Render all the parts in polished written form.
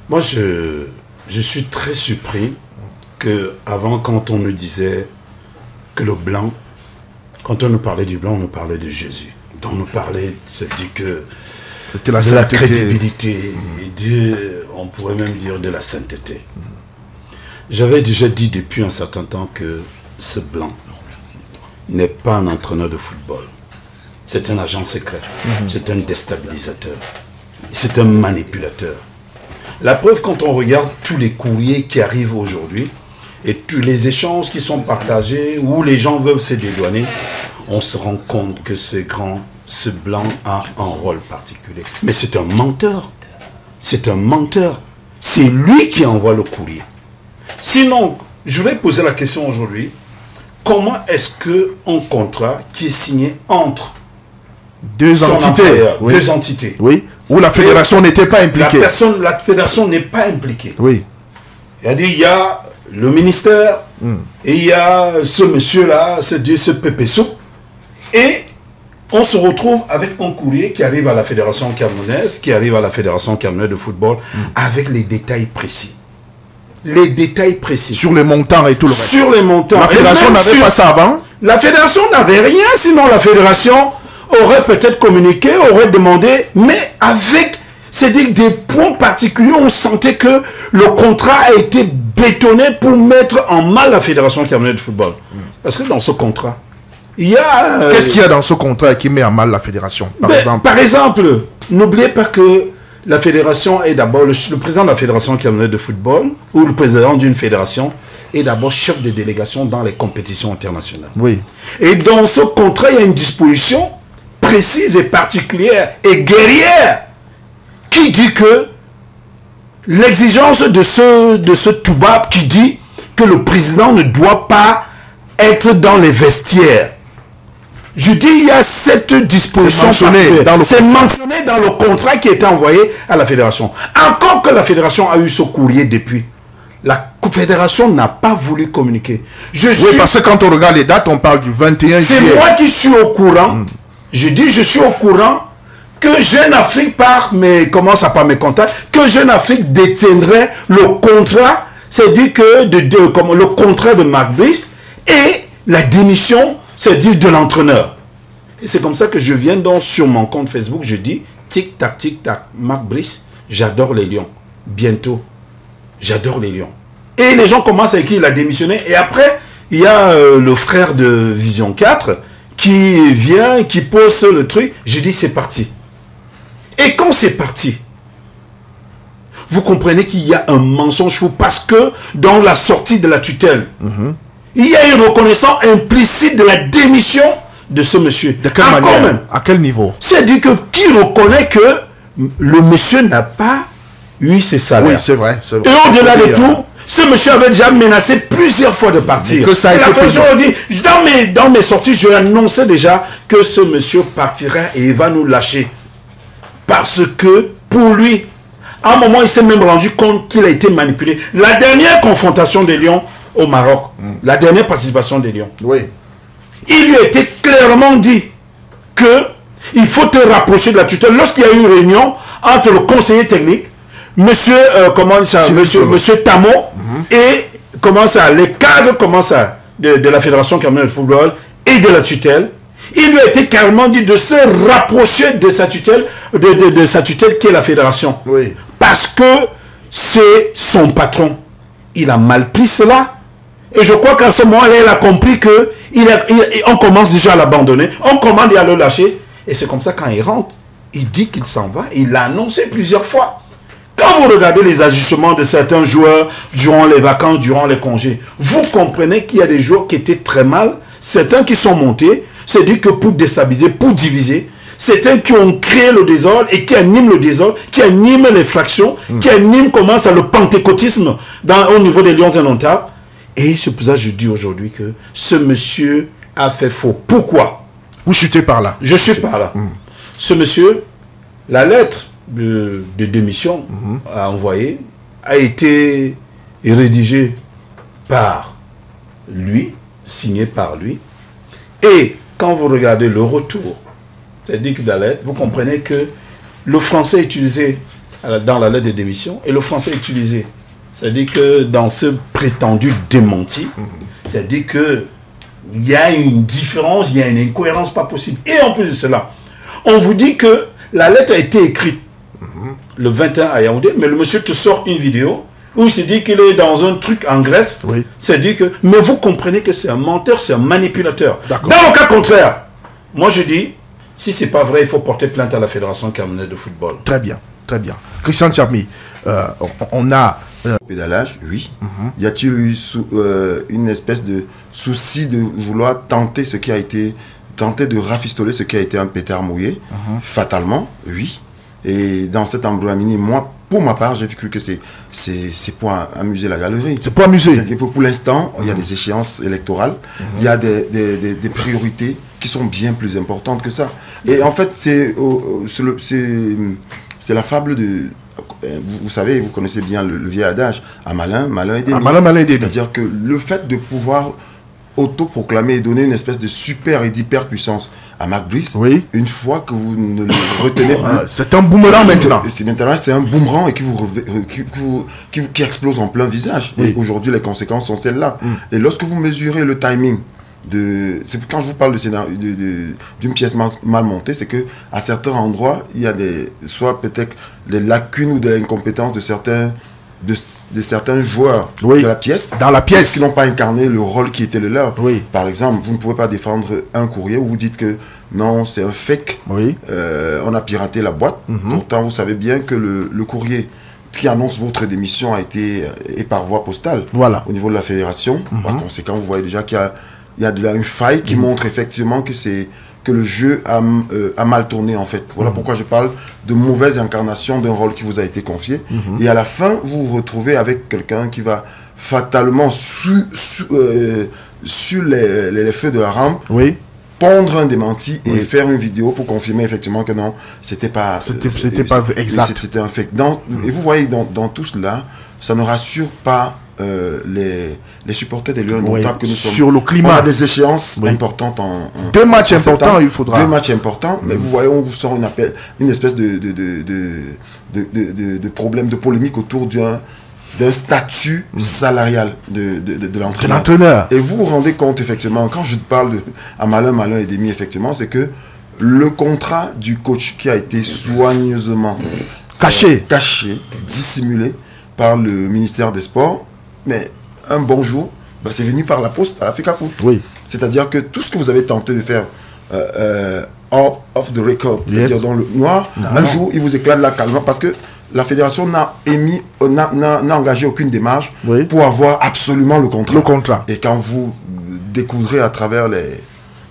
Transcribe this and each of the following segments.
Moi, je suis très surpris que avant, quand on nous disait que le blanc, quand on nous parlait du blanc, on nous parlait de Jésus. Donc on nous parlait, c'est-à-dire que c'était la crédibilité, et on pourrait même dire de la sainteté. J'avais déjà dit depuis un certain temps que ce blanc n'est pas un entraîneur de football. C'est un agent secret, c'est un déstabilisateur, c'est un manipulateur. La preuve, quand on regarde tous les courriers qui arrivent aujourd'hui et tous les échanges qui sont partagés où les gens veulent se dédouaner, on se rend compte que ce blanc a un rôle particulier. Mais c'est un menteur. C'est un menteur. C'est lui qui envoie le courrier. Sinon, je vais poser la question aujourd'hui. Comment est-ce qu'un contrat qui est signé entre deux entités, oui, où la fédération n'était pas impliquée. La fédération n'est pas impliquée. Oui. C'est-à-dire, il y a le ministère et il y a ce monsieur-là, ce Pépessou, et on se retrouve avec un courrier qui arrive à la fédération camerounaise, qui arrive à la fédération camerounaise de football, avec les détails précis. Les détails précis. Sur les montants et tout le reste. Sur les montants. La fédération n'avait pas ça avant. La fédération n'avait rien, sinon la fédération aurait peut-être communiqué, aurait demandé, mais avec, c'est-à-dire des points particuliers, on sentait que le contrat a été bétonné pour mettre en mal la fédération camerounaise de football. Parce que dans ce contrat, il y a... Qu'est-ce qu'il y a dans ce contrat qui met en mal la fédération, par exemple, n'oubliez pas que la fédération est d'abord, le président de la fédération camerounaise de football, ou le président d'une fédération, est d'abord chef de délégation dans les compétitions internationales. Oui. Et dans ce contrat, il y a une disposition précise et particulière et guerrière qui dit que l'exigence de ce Toubab qui dit que le président ne doit pas être dans les vestiaires. Je dis, il y a cette disposition. C'est mentionné dans le contrat qui a été envoyé à la fédération. Encore que la fédération a eu ce courrier depuis. La fédération n'a pas voulu communiquer. Oui, parce que quand on regarde les dates, on parle du 21 juillet. C'est moi qui suis au courant. Je dis, je suis au courant que Jeune Afrique, par mes contacts, que Jeune Afrique détiendrait le contrat, c'est-à-dire que comme le contrat de Marc Brice et la démission, c'est-à-dire de l'entraîneur. Et c'est comme ça que je viens donc sur mon compte Facebook, je dis, tic-tac, Marc Brice, j'adore les Lions. Bientôt, j'adore les Lions. Et les gens commencent à écrire, il a démissionné. Et après, il y a le frère de Vision 4 qui vient, qui pose le truc. Je dis, c'est parti. Et quand c'est parti, vous comprenez qu'il y a un mensonge fou parce que dans la sortie de la tutelle, il y a une reconnaissance implicite de la démission de ce monsieur. De quelle manière? À quel niveau? C'est-à-dire que qui reconnaît que le monsieur n'a pas eu ses salaires. Oui, c'est vrai. Et au-delà de tout, ce monsieur avait déjà menacé plusieurs fois de partir. Que ça a été dit, dans mes sorties, je annonçais déjà que ce monsieur partirait et il va nous lâcher. Parce que, pour lui, à un moment, il s'est même rendu compte qu'il a été manipulé. La dernière confrontation des Lions au Maroc, la dernière participation des Lions, il lui a été clairement dit que il faut te rapprocher de la tutelle. Lorsqu'il y a eu une réunion entre le conseiller technique, monsieur Tamo, et les cadres de la Fédération camerounaise de football et de la tutelle, il lui a été carrément dit de se rapprocher de sa tutelle, de sa tutelle qui est la fédération. Oui. Parce que c'est son patron. Il a mal pris cela. Et je crois qu'à ce moment-là, il a compris que on commence déjà à l'abandonner. On commande à le lâcher. Et c'est comme ça, quand il rentre, il dit qu'il s'en va. Il l'a annoncé plusieurs fois. Quand vous regardez les ajustements de certains joueurs durant les vacances, durant les congés, vous comprenez qu'il y a des joueurs qui étaient très mal. Certains qui sont montés, c'est dit que pour déstabiliser, pour diviser, certains qui ont créé le désordre et qui animent le désordre, qui animent les fractions, qui animent le pentecôtisme au niveau des Lions indomptables. Et c'est pour ça que je dis aujourd'hui que ce monsieur a fait faux. Pourquoi? Vous chutez par là. Je suis par là. Ce monsieur, la lettre de démission à envoyer a été rédigée par lui, signée par lui. Et quand vous regardez le retour, c'est-à-dire que la lettre, vous comprenez que le français utilisé dans la lettre de démission, et le français est utilisé. C'est-à-dire que dans ce prétendu démenti, c'est-à-dire qu'il y a une différence, il y a une incohérence pas possible. Et en plus de cela, on vous dit que la lettre a été écrite le 21 à Yaoundé, mais le monsieur te sort une vidéo où il se dit qu'il est dans un truc en Grèce. Oui. C'est-à-dire que, mais vous comprenez que c'est un menteur, c'est un manipulateur. Dans le cas contraire, moi je dis, si c'est pas vrai, il faut porter plainte à la Fédération camerounaise de football. Très bien, très bien. Christian Tchami, on a... Pédalage, oui. Y a-t-il eu une espèce de souci de vouloir tenter ce qui a été... Tenter de rafistoler ce qui a été un pétard mouillé? Fatalement, oui. Et dans cet embrouillamini, moi, pour ma part, j'ai cru que c'est pour amuser la galerie. C'est pour amuser. Pour l'instant, il y a des échéances électorales, il y a des priorités qui sont bien plus importantes que ça. Et en fait, c'est la fable de... Vous savez, vous connaissez bien le vieil adage, à malin, malin et demi. C'est-à-dire que le fait de pouvoir autoproclamer et donner une espèce de super et d'hyper-puissance à Mark Brice, oui. Une fois que vous ne le retenez plus... c'est un boomerang maintenant. Maintenant, c'est un boomerang et qui explose en plein visage. Oui. Et aujourd'hui, les conséquences sont celles-là. Et lorsque vous mesurez le timing, quand je vous parle d'une pièce mal montée, c'est que à certains endroits, il y a soit peut-être des lacunes ou des incompétences de certains joueurs oui. de la pièce, dans la pièce, qui n'ont pas incarné le rôle qui était le leur. Oui. Par exemple, vous ne pouvez pas défendre un courrier où vous dites que non, c'est un fake, oui. On a piraté la boîte. Pourtant, vous savez bien que le courrier qui annonce votre démission est par voie postale, voilà. Au niveau de la fédération. Par conséquent, vous voyez déjà qu'il y a une faille qui montre effectivement que le jeu a mal tourné en fait. Voilà pourquoi je parle de mauvaise incarnation d'un rôle qui vous a été confié. Et à la fin, vous vous retrouvez avec quelqu'un qui va fatalement sur les feux de la rampe, oui. Pondre un démenti et faire une vidéo pour confirmer effectivement que non, c'était pas exact. C'était un fake. Et vous voyez dans tout cela, ça ne rassure pas les supporters des Lions que nous sommes. Sur le climat. On a des échéances importantes. Deux matchs importants, il faudra. 2 matchs importants, mais vous voyez, on vous sort une espèce de problème, de polémique autour d'un statut salarial de l'entraîneur. Et vous vous rendez compte, effectivement, quand je parle à malin et demi, effectivement, c'est que le contrat du coach qui a été soigneusement caché, dissimulé par le ministère des Sports, mais un bonjour, c'est venu par la poste à la FECAFOOT. Oui. C'est-à-dire que tout ce que vous avez tenté de faire off the record, c'est-à-dire dans le noir, un jour, il vous éclate la calme parce que la fédération n'a engagé aucune démarche pour avoir absolument le contrat. Et quand vous découvrirez à travers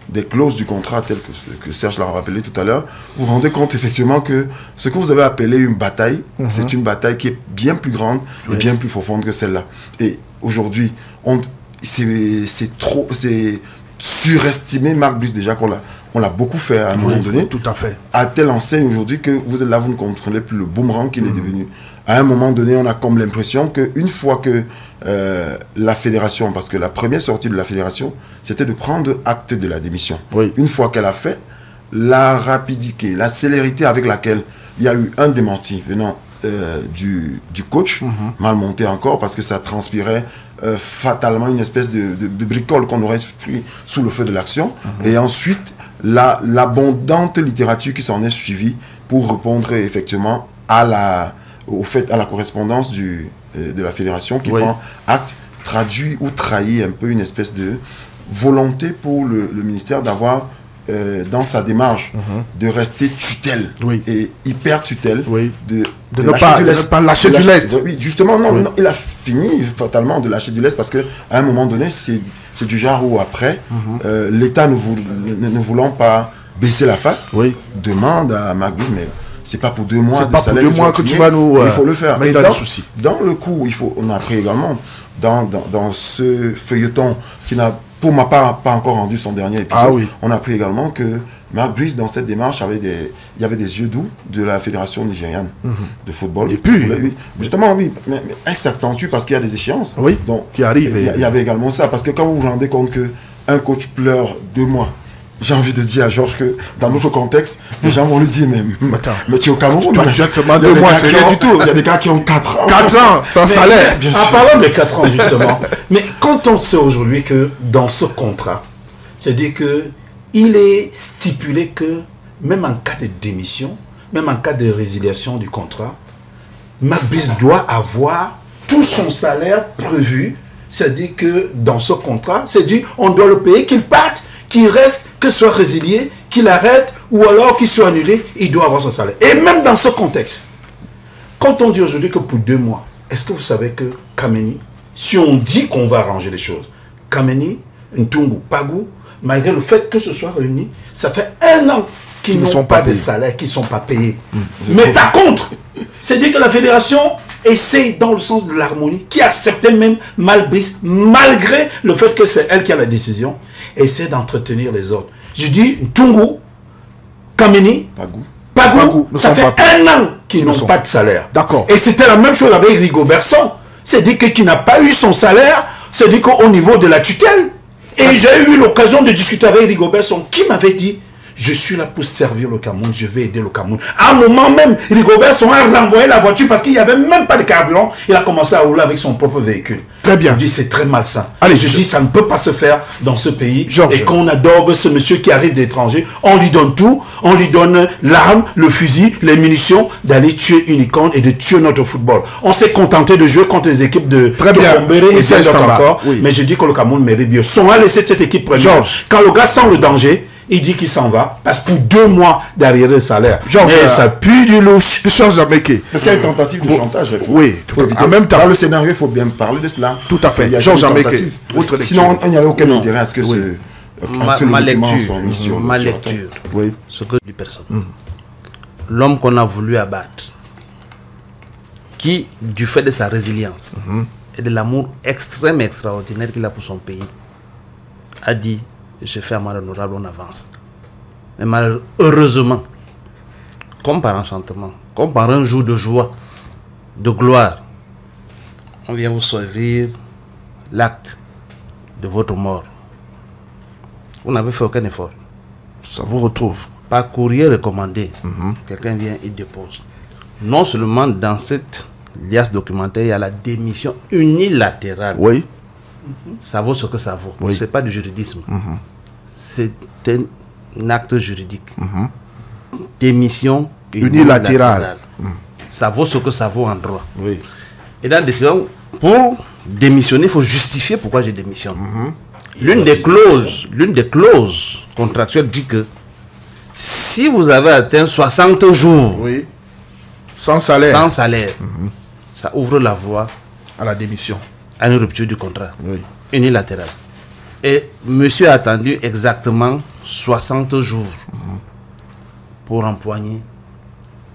des clauses du contrat telles que Serge l'a rappelé tout à l'heure, vous vous rendez compte effectivement que ce que vous avez appelé une bataille, c'est une bataille qui est bien plus grande et bien plus profonde que celle-là. Et aujourd'hui, c'est surestimé Mark Brice déjà on l'a beaucoup fait à un moment donné. Tout à fait. À telle enseigne aujourd'hui que vous êtes là, vous ne contrôlez plus le boomerang qu'il est devenu. À un moment donné, on a comme l'impression qu'une fois que la fédération, parce que la première sortie de la fédération, c'était de prendre acte de la démission. Oui. Une fois qu'elle a fait, la rapidité, la célérité avec laquelle il y a eu un démenti venant du coach, mal monté encore, parce que ça transpirait fatalement une espèce de bricole qu'on aurait pris sous le feu de l'action. Et ensuite, l'abondante littérature qui s'en est suivie pour répondre effectivement à la correspondance de la fédération qui prend acte, traduit ou trahit un peu une espèce de volonté pour le ministère d'avoir dans sa démarche de rester tutelle et hyper tutelle de ne pas lâcher du lest. Oui, justement, non, il a fini fatalement de lâcher du lest parce qu'à un moment donné, c'est du genre où après, l'État ne voulant pas baisser la face, demande à Mark Brice, mais c'est pas pour 2 mois de salaire que tu vas nous il faut le faire. Et dans le coup, on a appris également dans ce feuilleton qui n'a pour ma part pas encore rendu son dernier épisode, on a appris également que Mark Brice, dans cette démarche, il y avait des yeux doux de la fédération nigériane de football. Et puis, justement, mais elle s'accentue parce qu'il y a des échéances. Donc, qui arrivent. Il y avait également ça, parce que quand vous vous rendez compte qu'un coach pleure 2 mois, j'ai envie de dire à Georges que dans notre contexte, les gens vont lui dire, mais tu es au Cameroun. Tu as seulement 2 mois, c'est rien du tout. Il y a des gars qui ont 4 ans. 4 ans, sans salaire. En parlant de 4 ans, justement, mais quand on sait aujourd'hui que dans ce contrat, c'est-à-dire qu'il est stipulé que même en cas de démission, même en cas de résiliation du contrat, Mabrice doit avoir tout son salaire prévu. C'est-à-dire que dans ce contrat, c'est-à-dire on doit le payer, qu'il parte, qu'il reste, que soit résilié, qu'il arrête ou alors qu'il soit annulé, il doit avoir son salaire. Et même dans ce contexte, quand on dit aujourd'hui que pour 2 mois, est-ce que vous savez que Kameni, si on dit qu'on va arranger les choses, Kameni, Ntungu, Pagou, malgré le fait que ce soit réuni, ça fait 1 an qu'ils n'ont pas de salaire, qu'ils ne sont pas payés. Mais par contre, c'est-à-dire que la fédération essaie dans le sens de l'harmonie, qui acceptait même Mabrice, malgré le fait que c'est elle qui a la décision, essaie d'entretenir les autres. Je dis Ntungu, Kameni, Pagou, ça fait 1 an qu'ils n'ont pas de salaire. D'accord. Et c'était la même chose avec Rigobertson. C'est-à-dire qu'il n'a pas eu son salaire, c'est-à-dire qu'au niveau de la tutelle. Et j'ai eu l'occasion de discuter avec Rigobertson qui m'avait dit, je suis là pour servir le Cameroun, je vais aider le Cameroun. À un moment même, Rigobertson a renvoyé la voiture parce qu'il n'y avait même pas de carburant. Il a commencé à rouler avec son propre véhicule. Très bien. Je dis, c'est très malsain. Allez, je dis, ça ne peut pas se faire dans ce pays. Georges. Et qu'on adore ce monsieur qui arrive d'étranger, on lui donne tout. On lui donne l'arme, le fusil, les munitions, d'aller tuer une icône et de tuer notre football. On s'est contenté de jouer contre les équipes de Combéré et d'autres encore. Oui. Mais je dis que le Cameroun mérite mieux. On a laissé cette équipe première. Quand le gars sent le danger, il dit qu'il s'en va, parce que pour 2 mois derrière le salaire. Georges, mais ça pue du louche. Georges Jameke. Parce qu'il y a une tentative de chantage. Oui, en même temps. Dans le scénario, il faut bien parler de cela. Tout à fait. Georges Jameke. Sinon, il n'y avait aucun intérêt à ce que ma lecture, oui. Ce que dit personne. L'homme qu'on a voulu abattre, qui, du fait de sa résilience et de l'amour extrême et extraordinaire qu'il a pour son pays, a dit, je fais un mal honorable, on avance. Mais malheureusement, comme par enchantement, comme par un jour de joie, de gloire, on vient vous servir l'acte de votre mort. Vous n'avez fait aucun effort. Ça vous retrouve. Par courrier recommandé, quelqu'un vient et dépose. Non seulement dans cette liasse documentaire, il y a la démission unilatérale. Oui. Ça vaut ce que ça vaut. Oui. Ce n'est pas du juridisme. C'est un acte juridique. Démission unilatérale. Ça vaut ce que ça vaut en droit. Oui. Et dans la décision, pour démissionner, il faut justifier pourquoi je démissionne. L'une des clauses contractuelles dit que si vous avez atteint 60 jours sans salaire, ça ouvre la voie à la démission, à une rupture du contrat unilatérale. Et monsieur a attendu exactement 60 jours pour empoigner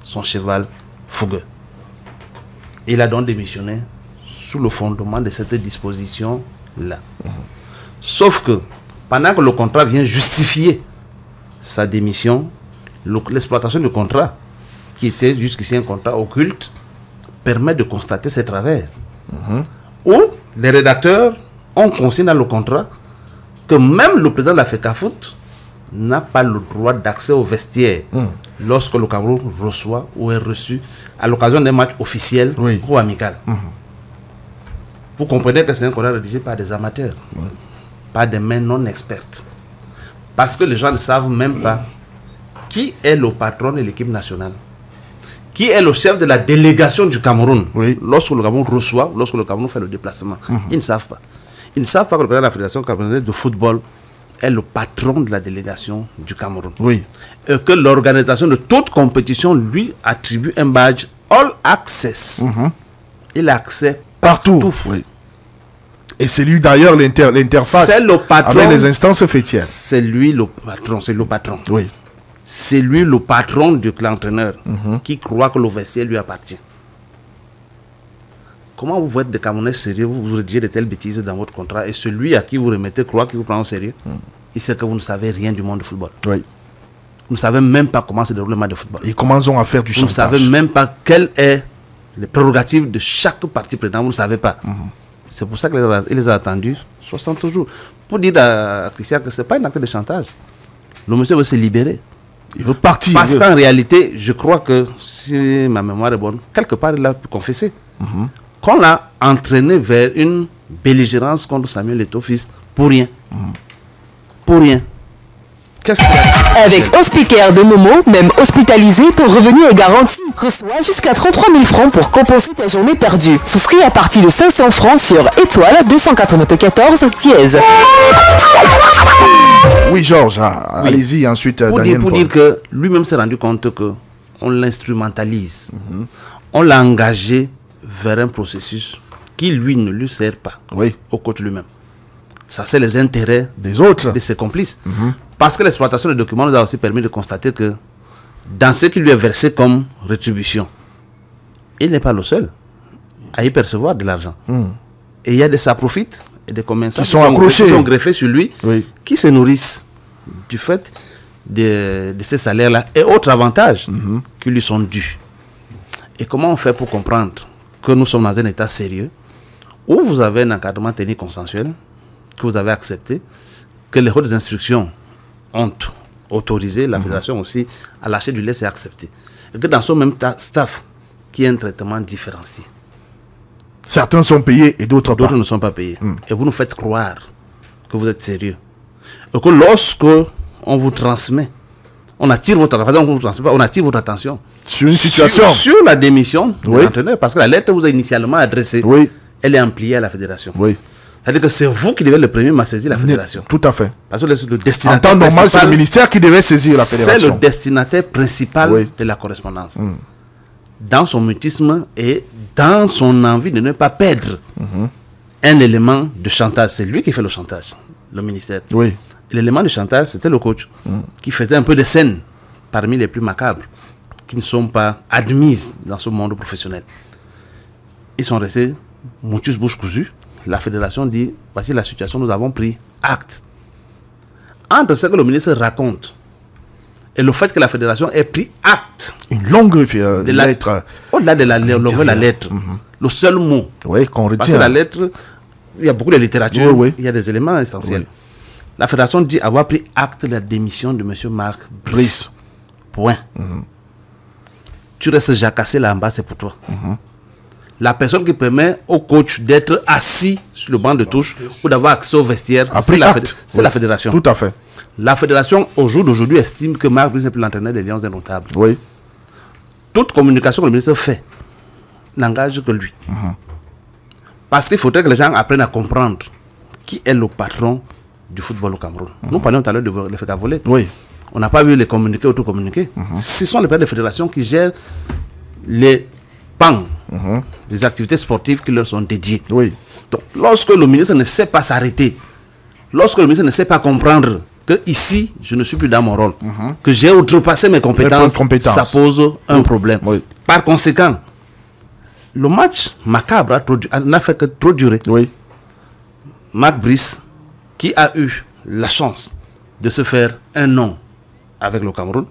son cheval fougueux. Il a donc démissionné sous le fondement de cette disposition-là. Sauf que, pendant que le contrat vient justifier sa démission, l'exploitation du contrat, qui était jusqu'ici un contrat occulte, permet de constater ses travers. Où les rédacteurs ont consigné dans le contrat que même le président de la FECAFOOT n'a pas le droit d'accès au vestiaire lorsque le Cameroun reçoit ou est reçu à l'occasion d'un match officiel ou amical. Vous comprenez que c'est un contrat rédigé par des amateurs, par des mains non expertes. Parce que les gens ne savent même pas qui est le patron de l'équipe nationale, qui est le chef de la délégation du Cameroun lorsque le Cameroun reçoit, lorsque le Cameroun fait le déplacement. Ils ne savent pas. Ils ne savent pas que le président de la Fédération camerounaise de football est le patron de la délégation du Cameroun. Et que l'organisation de toute compétition lui attribue un badge All Access. Il a accès partout. Et c'est lui d'ailleurs l'interface avec les instances fêtières. C'est lui le patron, c'est lui le patron du l'entraîneur qui croit que le vestiaire lui appartient. Comment vous êtes des Camerounais sérieux, vous rédigez de telles bêtises dans votre contrat et celui à qui vous remettez croit qu'il vous prend au sérieux, il sait que vous ne savez rien du monde du football. Vous ne savez même pas comment se déroule le match de football. Et comment on va faire du chantage. Vous ne savez même pas quelles sont les prérogatives de chaque partie prenante, vous ne savez pas. C'est pour ça qu'il les a attendus 60 jours. Pour dire à Christian que ce n'est pas un acte de chantage. Le monsieur veut se libérer. Il veut partir. Parce qu'en réalité, je crois que, si ma mémoire est bonne, quelque part, il a pu confesser qu'on l'a entraîné vers une belligérance contre Samuel Eto'o fils pour rien. Pour rien. Avec Hospicare de Momo, même hospitalisé, ton revenu est garanti. Reçois jusqu'à 33 000 francs pour compenser ta journée perdue. Souscris à partir de 500 francs sur étoile 294 dièse. Oui, Georges, allez-y ensuite. Pour dire que lui-même s'est rendu compte qu'on l'instrumentalise. On l'a engagé vers un processus qui, lui, ne lui sert pas. Oui. Au coach lui-même. Ça, c'est les intérêts des autres, de ses complices. Parce que l'exploitation des documents nous a aussi permis de constater que dans ce qui lui est versé comme rétribution, il n'est pas le seul à y percevoir de l'argent. Et il y a des ça-profites et des commerçants qui sont greffés sur lui, qui se nourrissent du fait de ces salaires-là et autres avantages qui lui sont dus. Et comment on fait pour comprendre que nous sommes dans un état sérieux où vous avez un encadrement technique consensuel que vous avez accepté, que les hautes instructions ont autorisé la fédération aussi à lâcher du lest et accepter. Et que dans son même staff, qui est un traitement différencié. Certains sont payés et d'autres pas. D'autres ne sont pas payés. Et vous nous faites croire que vous êtes sérieux. Et que lorsque on vous transmet, on attire votre attention sur une situation. Sur la démission de l'entraîneur, parce que la lettre vous a initialement adressée, elle est ampliée à la fédération. C'est-à-dire que c'est vous qui devez le premier à saisir la fédération. Tout à fait. Parce que le destinataire en temps normal, c'est le ministère qui devait saisir la fédération. C'est le destinataire principal de la correspondance. Dans son mutisme et dans son envie de ne pas perdre un élément de chantage. C'est lui qui fait le chantage, le ministère. L'élément de chantage, c'était le coach qui faisait un peu de scènes parmi les plus macabres, qui ne sont pas admises dans ce monde professionnel. Ils sont restés motus bouche cousue. La fédération dit, voici la situation, nous avons pris acte. Entre ce que le ministre raconte et le fait que la fédération ait pris acte. Une longue lettre. Au-delà de la lettre, le seul mot. Qu'on retient. Parce que la lettre, il y a beaucoup de littérature, il y a des éléments essentiels. La fédération dit avoir pris acte de la démission de M. Marc Brice. Point. Tu restes jacassé là en bas, c'est pour toi. La personne qui permet au coach d'être assis sur le banc de touche ou d'avoir accès au vestiaire, c'est la fédération. Tout à fait. La fédération, au jour d'aujourd'hui, estime que Marc Brice est l'entraîneur des Lions indomptables. Toute communication que le ministre fait n'engage que lui. Parce qu'il faudrait que les gens apprennent à comprendre qui est le patron du football au Cameroun. Nous parlions tout à l'heure de l'effet volé. On n'a pas vu les communiqués auto-communiqués. Ce sont les pères de fédération qui gèrent les pans des activités sportives qui leur sont dédiées. Donc, lorsque le ministre ne sait pas s'arrêter, lorsque le ministre ne sait pas comprendre que ici, je ne suis plus dans mon rôle, que j'ai outrepassé mes compétences, ça pose un problème. Par conséquent, le match macabre n'a fait que trop durer. Marc Brice, qui a eu la chance de se faire un nom avec le Cameroun,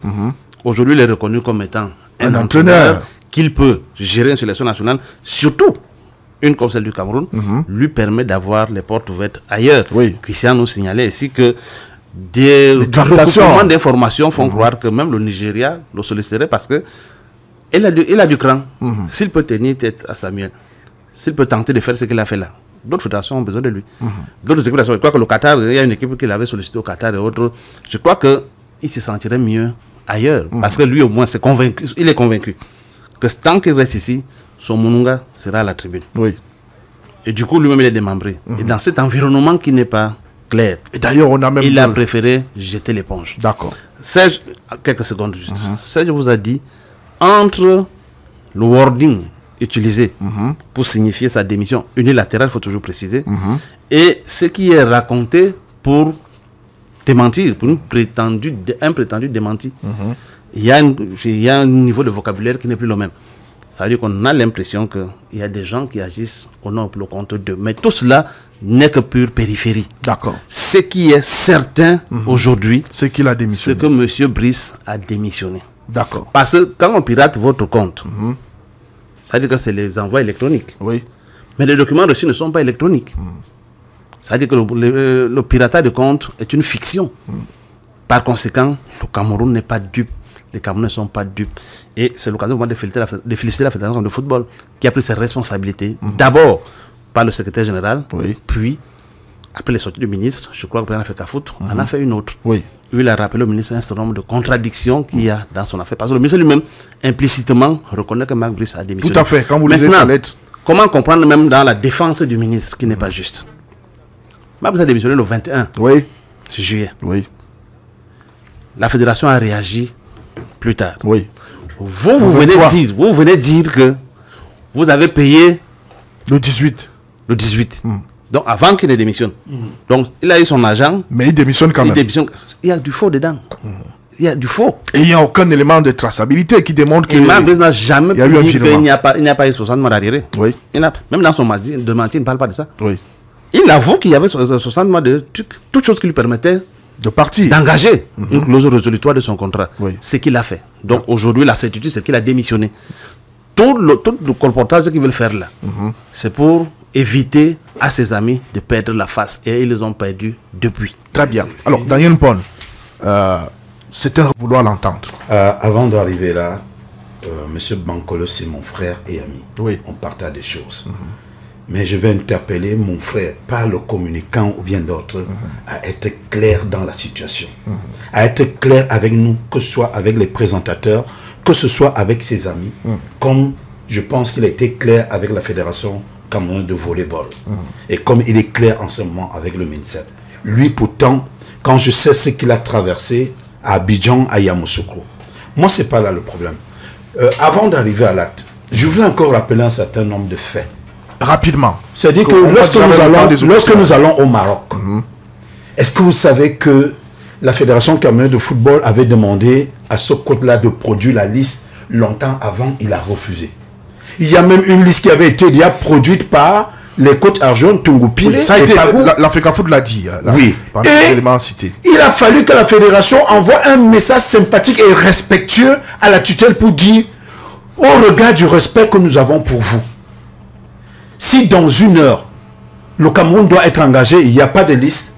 aujourd'hui il est reconnu comme étant un entraîneur qu'il peut gérer une sélection nationale, surtout une comme celle du Cameroun, lui permet d'avoir les portes ouvertes ailleurs. Christian nous signalait ici que des recoupements d'informations font croire que même le Nigeria le solliciterait parce que il a du cran. S'il peut tenir tête à Samuel, s'il peut tenter de faire ce qu'il a fait là, d'autres fédérations ont besoin de lui. D'autres équipes, je crois que le Qatar, il y a une équipe qu'il avait sollicité au Qatar et autres. Je crois qu'il se sentirait mieux ailleurs. Parce que lui, au moins, il est convaincu que tant qu'il reste ici, son Mununga sera à la tribune. Et du coup, lui-même, il est démembré. Et dans cet environnement qui n'est pas clair, et d'ailleurs, il a préféré jeter l'éponge. D'accord. Serge, quelques secondes juste. Serge vous a dit, entre le wording utilisé pour signifier sa démission unilatérale, il faut toujours préciser, et ce qui est raconté pour démentir, pour un prétendu démenti, il y a un niveau de vocabulaire qui n'est plus le même. Ça veut dire qu'on a l'impression qu'il y a des gens qui agissent au nom et au compte d'eux. Mais tout cela n'est que pure périphérie. D'accord. Ce qui est certain aujourd'hui, c'est qu'il a démissionné. C'est que M. Brice a démissionné. D'accord. Parce que quand on pirate votre compte, ça veut dire que c'est les envois électroniques. Mais les documents reçus ne sont pas électroniques. Ça veut dire que le piratage de compte est une fiction. Par conséquent, le Cameroun n'est pas dupe. Les Camerounais ne sont pas dupes. Et c'est l'occasion de féliciter la Fédération de football qui a pris ses responsabilités. D'abord par le secrétaire général, puis après les sorties du ministre, je crois que le président Fekafoot en a fait une autre. Il a rappelé au ministre un certain nombre de contradictions qu'il y a dans son affaire. Parce que le ministre lui-même, implicitement, reconnaît que Marc Brice a démissionné. Tout à fait, quand vous lisez sa lettre. Comment comprendre même dans la défense du ministre qui n'est pas juste? Marc Brice a démissionné le 21 juillet. La fédération a réagi plus tard. Vous venez dire que vous avez payé le 18. Le 18. Donc avant qu'il ne démissionne. Donc il a eu son agent. Mais il démissionne quand même. Il y a du faux dedans. Il y a du faux. Et il n'y a aucun élément de traçabilité qui démontre que... Et Marc Brice n'a jamais dit qu'il n'y a pas eu 60 mois d'arriéré. Même dans son démenti, il ne parle pas de ça. Il avoue qu'il y avait 60 mois de trucs, toutes choses qui lui permettaient de partir, d'engager une clause résolutoire de son contrat. C'est ce qu'il a fait. Donc aujourd'hui, la certitude, c'est qu'il a démissionné. Tout le colportage qu'ils veulent faire là, c'est pour éviter à ses amis de perdre la face. Et ils les ont perdus depuis. Très bien. Alors, Daniel Mpone, c'était vouloir l'entendre. Avant d'arriver là, M. Bankole, c'est mon frère et ami. On partage des choses. Mais je vais interpeller mon frère, pas le communicant ou bien d'autres, à être clair dans la situation. À être clair avec nous, que ce soit avec les présentateurs, que ce soit avec ses amis, comme je pense qu'il a été clair avec la Fédération camerounaise de volleyball. Et comme il est clair en ce moment avec le MINSEP. Lui, pourtant, quand je sais ce qu'il a traversé à Abidjan, à Yamoussoukro, moi, ce n'est pas là le problème. Avant d'arriver à l'acte, je voulais encore rappeler un certain nombre de faits. Rapidement. C'est-à-dire que lorsque nous allons au Maroc, est-ce que vous savez que la Fédération camerounaise de football avait demandé à ce côté-là de produire la liste longtemps avant, il a refusé. Il y a même une liste qui avait été déjà produite par les coachs Arjun, Tungupile. Ça a été, l'Africa Foot l'a dit. Par les éléments cités. Il a fallu que la Fédération envoie un message sympathique et respectueux à la tutelle pour dire, au regard du respect que nous avons pour vous, si dans 1 heure, le Cameroun doit être engagé, il n'y a pas de liste,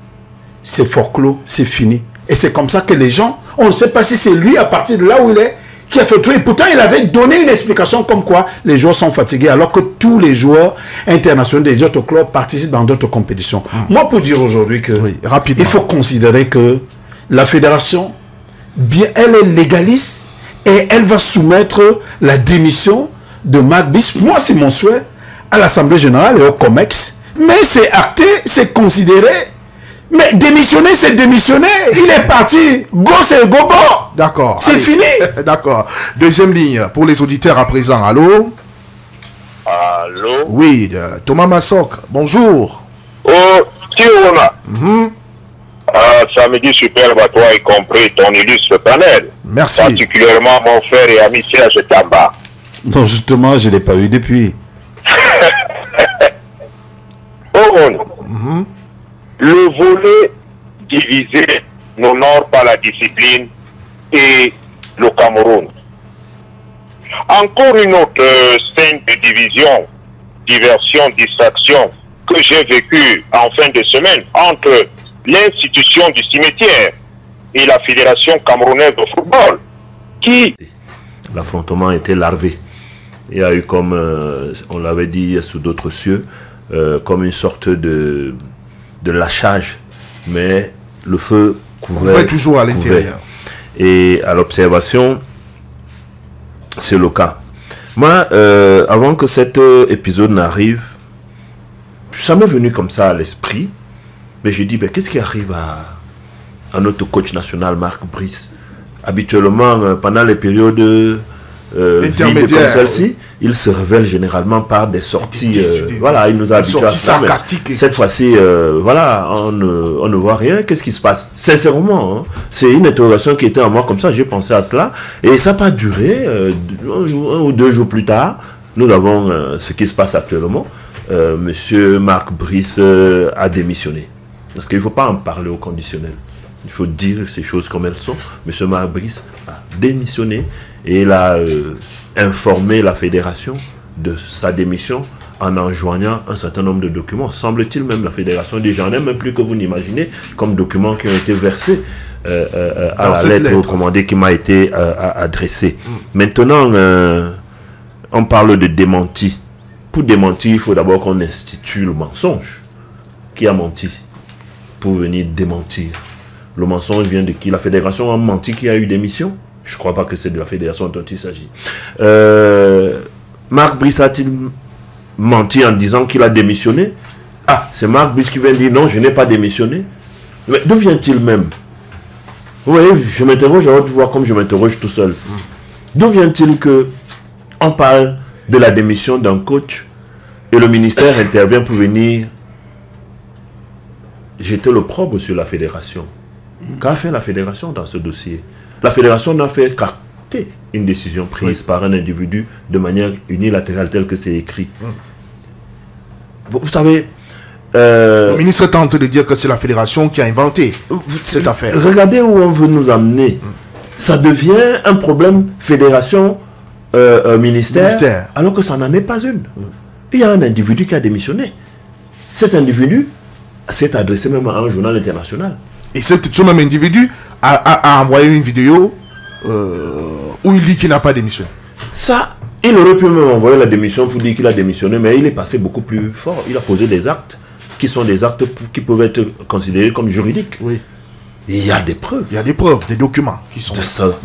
c'est forclos, c'est fini. Et c'est comme ça que les gens, on ne sait pas si c'est lui, à partir de là où il est, qui a fait le truc. Et pourtant, il avait donné une explication comme quoi les joueurs sont fatigués, alors que tous les joueurs internationaux des autres clubs participent dans d'autres compétitions. Moi, pour dire aujourd'hui que il faut considérer que la fédération, bien, elle est légaliste et elle va soumettre la démission de Marc Brice. Moi, c'est mon souhait, à l'Assemblée Générale et au COMEX, mais c'est acté, c'est considéré. Mais démissionner, c'est démissionner. Il est parti. Go, c'est go, go. D'accord. C'est fini. D'accord. Deuxième ligne pour les auditeurs à présent. Allô? Allô? Oui, Thomas Massok. Bonjour. Oh, Tiona. Samedi superbe à toi, y compris ton illustre panel. Merci. Particulièrement mon frère et ami Serge Tamba. Non, justement, je ne l'ai pas eu depuis. Le volet divisé n'honore pas la discipline et le Cameroun. Encore une autre scène de division, diversion, distraction que j'ai vécue en fin de semaine entre l'institution du cimetière et la Fédération camerounaise de football qui... L'affrontement était larvé. Il y a eu comme, on l'avait dit sous d'autres cieux, comme une sorte de lâchage, mais le feu couvrait toujours à l'intérieur. Et à l'observation, c'est le cas. Moi, avant que cet épisode n'arrive, ça m'est venu comme ça à l'esprit, mais je dis, ben, qu'est-ce qui arrive à notre coach national, Marc Brice? Habituellement, pendant les périodes intermédiaires comme celle-ci, il se révèle généralement par des sorties, voilà, il nous a habitués à ça. Cette fois-ci, voilà, on ne voit rien. Qu'est-ce qui se passe? Sincèrement, hein, c'est une interrogation qui était en moi comme ça, j'ai pensé à cela, et ça n'a pas duré. 1 ou 2 jours plus tard, nous avons ce qui se passe actuellement. Monsieur Marc Brice a démissionné. Parce qu'il ne faut pas en parler au conditionnel. Il faut dire ces choses comme elles sont. Monsieur Marc Brice a démissionné et il a informé la fédération de sa démission en enjoignant un certain nombre de documents. Semble-t-il même la fédération dit, j'en ai même plus que vous n'imaginez comme documents qui ont été versés. à la lettre recommandée qui m'a été adressée. Maintenant, on parle de démenti. Pour démentir, il faut d'abord qu'on institue le mensonge. Qui a menti pour venir démentir? Le mensonge vient de qui? La fédération a menti qui a eu démission? Je ne crois pas que c'est de la fédération dont il s'agit. Marc Brice a-t-il menti en disant qu'il a démissionné? Ah, c'est Marc Brice qui vient dire non, je n'ai pas démissionné. Mais d'où vient-il même? Vous voyez, je m'interroge à haute voix comme je m'interroge tout seul. D'où vient-il que on parle de la démission d'un coach et le ministère intervient pour venir jeter l'opprobre sur la fédération? Qu'a fait la fédération dans ce dossier? La fédération n'a fait qu'acter une décision prise par un individu de manière unilatérale telle que c'est écrit. Vous savez... le ministre tente de dire que c'est la fédération qui a inventé cette affaire. Regardez où on veut nous amener. Ça devient un problème fédération, ministère, alors que ça n'en est pas une. Il y a un individu qui a démissionné. Cet individu s'est adressé même à un journal international. Et ce même individu a envoyé une vidéo où il dit qu'il n'a pas démissionné. Ça, il aurait pu même envoyer la démission pour dire qu'il a démissionné, mais il est passé beaucoup plus fort. Il a posé des actes qui sont des actes qui peuvent être considérés comme juridiques. Oui. Il y a des preuves. Il y a des preuves, des documents qui sont...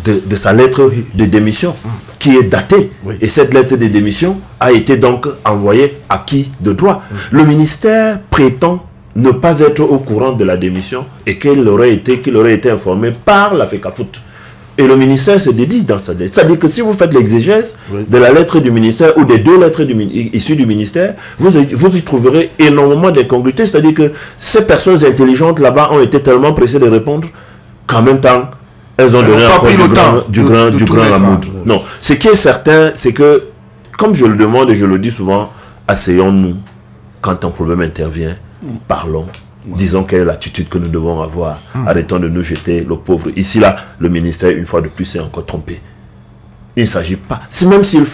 De sa lettre de démission qui est datée. Et cette lettre de démission a été donc envoyée à qui de droit? Le ministère prétend ne pas être au courant de la démission et qu'il aurait été informé par la FECAFOOT. Et le ministère se dédie dans sa lettre. C'est-à-dire que si vous faites l'exégèse de la lettre du ministère ou des deux lettres issues du ministère, vous y trouverez énormément d'incongruités. C'est-à-dire que ces personnes intelligentes là-bas ont été tellement pressées de répondre qu'en même temps, elles ont donné encore du grain à moudre. Non. Ce qui est certain, c'est que, comme je le demande et je le dis souvent, asseyons-nous quand un problème intervient, parlons. Disons quelle est l'attitude que nous devons avoir. Arrêtons de nous jeter le pauvre. Ici, là, le ministère, une fois de plus, s'est encore trompé. Il ne s'agit pas... Même s'il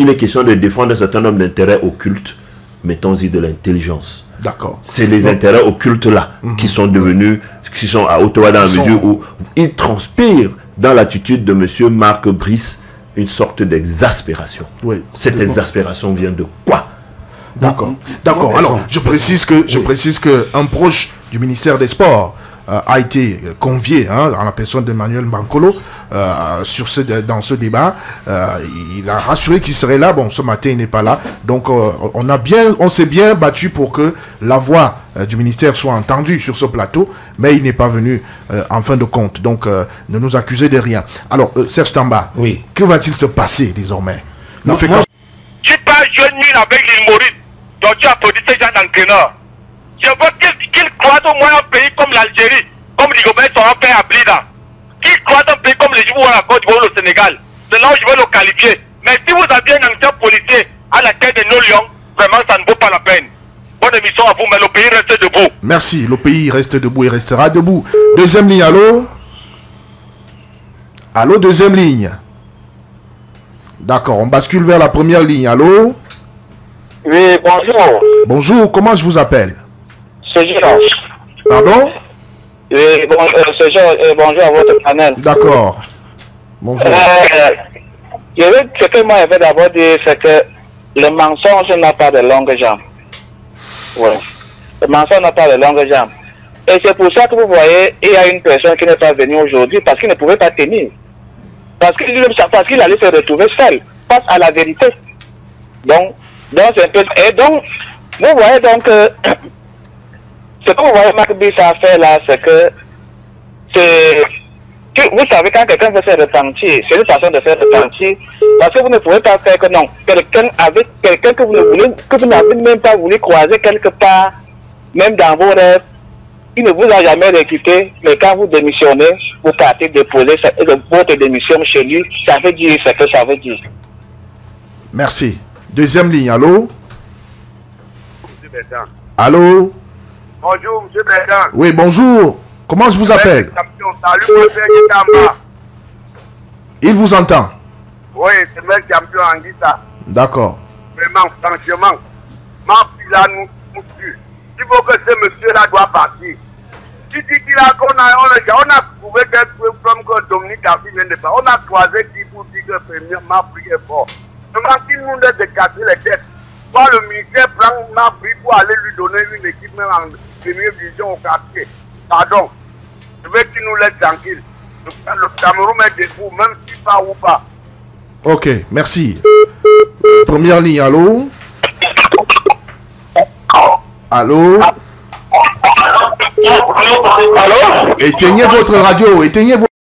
est question de défendre un certain nombre d'intérêts occultes, mettons-y de l'intelligence. D'accord. C'est les intérêts occultes, là, qui sont devenus... qui sont à Ottawa dans la mesure où ils transpirent dans l'attitude de M. Marc Brice une sorte d'exaspération. Cette exaspération vient de quoi? D'accord. D'accord. Alors, je précise que un proche du ministère des Sports a été convié en la personne d'Emmanuel Bankolo dans ce débat. Il a rassuré qu'il serait là. Bon, ce matin, il n'est pas là. Donc, on s'est bien battu pour que la voix du ministère soit entendue sur ce plateau, mais il n'est pas venu en fin de compte. Donc, ne nous accusez de rien. Alors, Serge Tamba, que va-t-il se passer désormais? Je ne suis pas jeune nul avec l'île Maurice. Donc tu applaudis ces gens d'entraîneurs. Je veux qu'ils croient au moins un pays comme l'Algérie, comme Ligobert sera fait à Blida. Qu'ils croient un pays comme les Djibouti ou la Côte d'Ivoire ou le Sénégal. C'est là où je veux le qualifier. Mais si vous aviez un ancien policier à la tête de nos lions, vraiment ça ne vaut pas la peine. Bonne émission à vous, mais le pays reste debout. Merci, le pays reste debout et restera debout. Deuxième ligne, allô? Allô, deuxième ligne. D'accord, on bascule vers la première ligne, allô? Oui, bonjour. Bonjour, comment je vous appelle? C'est Georges. Pardon? Oui, c'est Georges, bonjour à votre panel. D'accord. Bonjour. Ce que moi je veux d'abord dire, c'est que le mensonge n'a pas de longue jambe. Oui. Le mensonge n'a pas de longue jambe. Et c'est pour ça que vous voyez, il y a une personne qui n'est pas venue aujourd'hui parce qu'il ne pouvait pas tenir. Parce qu'il allait se retrouver seul face à la vérité. Donc c'est un peu... Et donc, vous voyez donc... ce que vous voyez Marc Brice a fait là, c'est que... vous savez, quand quelqu'un veut se repentir, c'est une façon de faire repentir. Parce que vous ne pouvez pas faire que non. Quelqu'un que vous n'avez même pas voulu croiser quelque part, même dans vos rêves, il ne vous a jamais recruté, mais quand vous démissionnez, vous partez déposer votre démission chez lui, ça veut dire ce que ça veut dire. Merci. Deuxième ligne, allô? Allô? Bonjour, M. Bédan. Oui, bonjour. Comment je vous appelle? Il vous entend? Oui, c'est le champion Anguissa. D'accord. Vraiment, franchement, ma fille là nous tue. Il faut que ce monsieur-là doit partir. Si dit qu'il a qu'on a prouver que Dominique a vient de parler. On a croisé qui pour dire que premièrement pris est fort. Seulement qu'il nous laisse de casser les têtes. Soit le ministère prend ma pris pour aller lui donner une équipe même en première division au quartier. Pardon. Je veux qu'il nous laisse tranquille. Le Cameroun est debout, même si pas ou pas. Ok, merci. Première ligne, allô? Allô? Allô? Éteignez votre radio, éteignez votre...